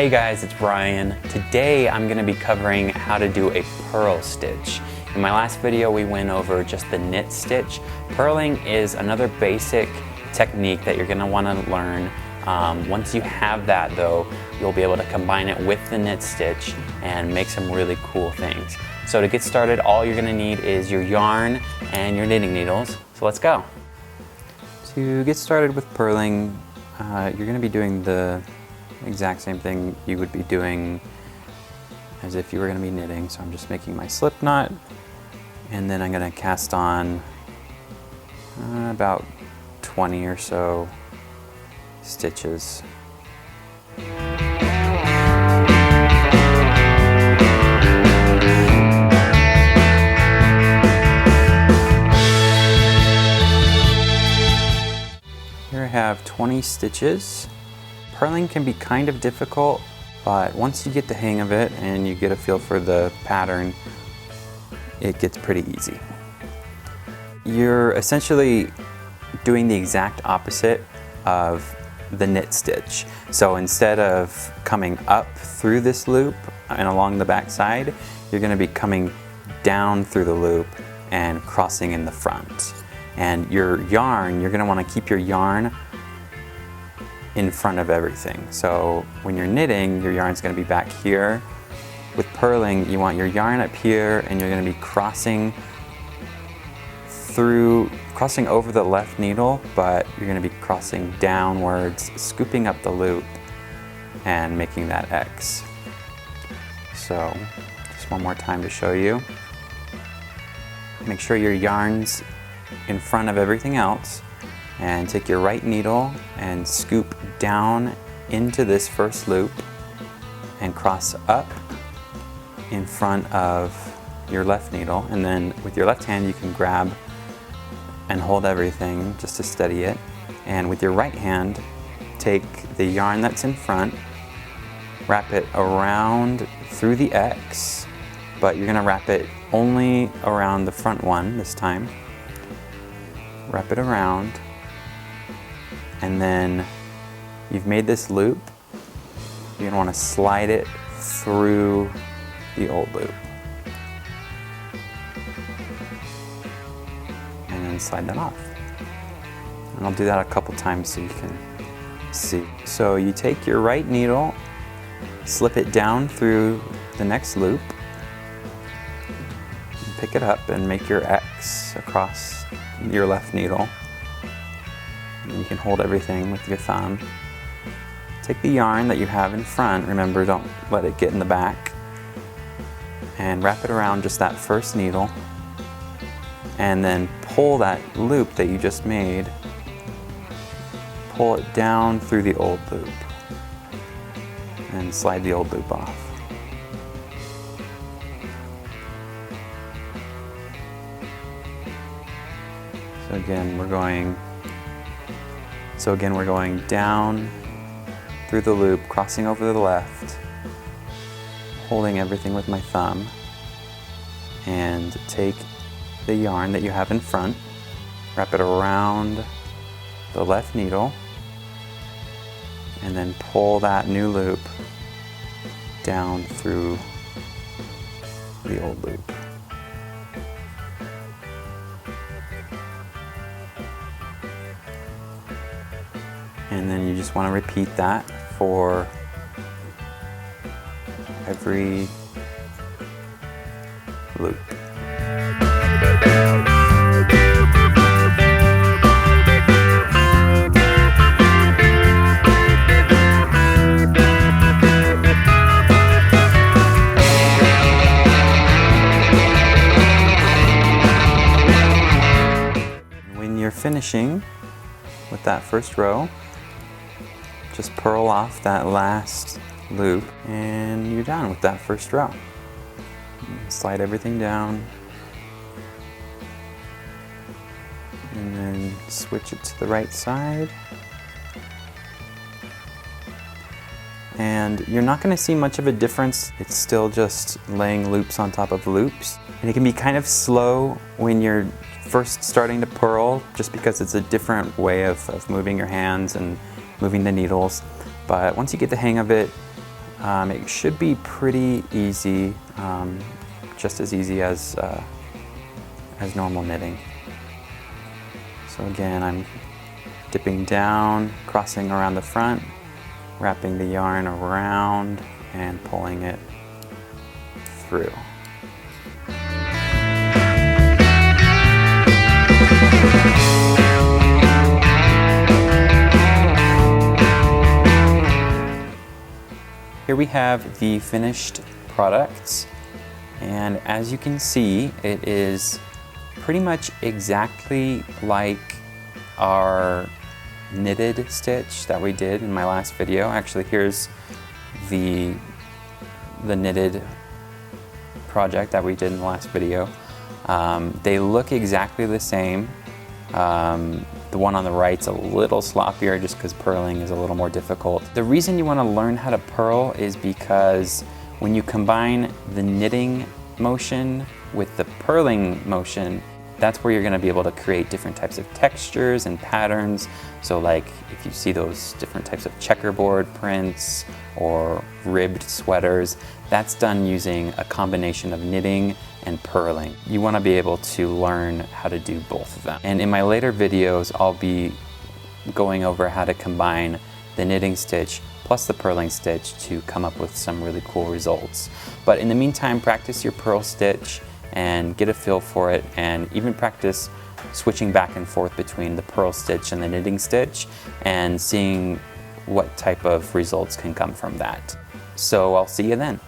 Hey guys, it's Brian. Today I'm going to be covering how to do a purl stitch. In my last video we went over just the knit stitch. Purling is another basic technique that you're going to want to learn. Once you have that though, you'll be able to combine it with the knit stitch and make some really cool things. So to get started, all you're going to need is your yarn and your knitting needles. So let's go. To get started with purling, you're going to be doing the exact same thing you would be doing as if you were going to be knitting. So I'm just making my slip knot, and then I'm going to cast on about 20 or so stitches. Here I have 20 stitches. Purling can be kind of difficult, but once you get the hang of it and you get a feel for the pattern, it gets pretty easy. You're essentially doing the exact opposite of the knit stitch. So instead of coming up through this loop and along the back side, you're going to be coming down through the loop and crossing in the front. And your yarn, you're going to want to keep your yarn in front of everything. So when you're knitting, your yarn's going to be back here. With purling, you want your yarn up here, and you're going to be crossing over the left needle, but you're going to be crossing downwards, scooping up the loop and making that X. So just one more time to show you. Make sure your yarn's in front of everything else, and take your right needle and scoop down into this first loop and cross up in front of your left needle, and then with your left hand you can grab and hold everything just to steady it, and with your right hand take the yarn that's in front, wrap it around through the X, but you're going to wrap it only around the front one this time. Wrap it around, and then you've made this loop. You're going to want to slide it through the old loop. And then slide that off. And I'll do that a couple times so you can see. So you take your right needle, slip it down through the next loop, and pick it up and make your X across your left needle. And you can hold everything with your thumb. Take the yarn that you have in front, remember, don't let it get in the back, and wrap it around just that first needle, and then pull that loop that you just made, pull it down through the old loop, and slide the old loop off. So again, we're going down through the loop, crossing over to the left, holding everything with my thumb, and take the yarn that you have in front, wrap it around the left needle, and then pull that new loop down through the old loop. And then you just want to repeat that for every loop. When you're finishing with that first row, just purl off that last loop and you're done with that first row. Slide everything down and then switch it to the right side. And you're not going to see much of a difference. It's still just laying loops on top of loops. And it can be kind of slow when you're first starting to purl, just because it's a different way of moving your hands and moving the needles. But once you get the hang of it, It should be pretty easy, just as easy as normal knitting. So again, I'm dipping down, crossing around the front, wrapping the yarn around and pulling it through. Here we have the finished products, and as you can see, it is pretty much exactly like our knitted stitch that we did in my last video. Actually, here's the knitted project that we did in the last video. They look exactly the same. The one on the right's a little sloppier just because purling is a little more difficult. The reason you want to learn how to purl is because when you combine the knitting motion with the purling motion, that's where you're going to be able to create different types of textures and patterns. So like if you see those different types of checkerboard prints or ribbed sweaters, that's done using a combination of knitting and purling. You want to be able to learn how to do both of them. And in my later videos, I'll be going over how to combine the knitting stitch plus the purling stitch to come up with some really cool results. But in the meantime, practice your purl stitch and get a feel for it, and even practice switching back and forth between the purl stitch and the knitting stitch and seeing what type of results can come from that. So I'll see you then.